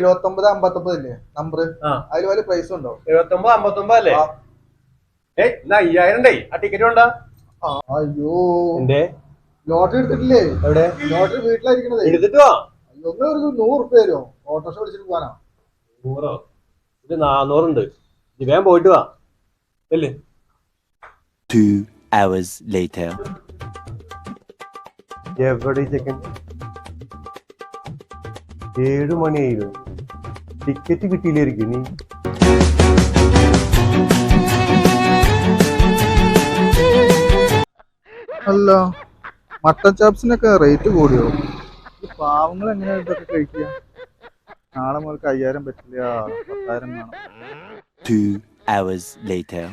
7959 ഇല്ലേ നമ്പർ? അതിൽ വലിയ പ്രൈസ് ഉണ്ടോ? 7959 അല്ലേ? എന്നാ 5000 ആ ടിക്കറ്റ് വേണ്ട. അയ്യോ എന്തേ ലോട്ടറി എടുത്തിട്ടില്ലേ? എവിടെ ലോട്ടറി വീട്ടിലായിരിക്കണത്. എടുത്തിട്ട് വാ. ഒന്ന് ഒരു 100 റുപ്യ തരുമോ? ഓട്ടോറിക്ഷ വിളിച്ചിട്ട് പോകാനാ. 100 ഇത് 400 ഉണ്ട്. വേഗം പോയിട്ട് വാ. 2 hours later. എവിടെ ചെക്കൻ? 7 മണിയായിരുന്നു. ടിക്കറ്റ് കിട്ടിയില്ലായിരിക്കും നീ. അല്ല മട്ടൻ ചാപ്സിനൊക്കെ റേറ്റ് കൂടിയോ? പാവങ്ങൾ എങ്ങനെയാ ഇതൊക്കെ കഴിക്കുക? നാളെ മുതൽ 5000 പറ്റില്ല, 10,000 വേണം. 2 hours later.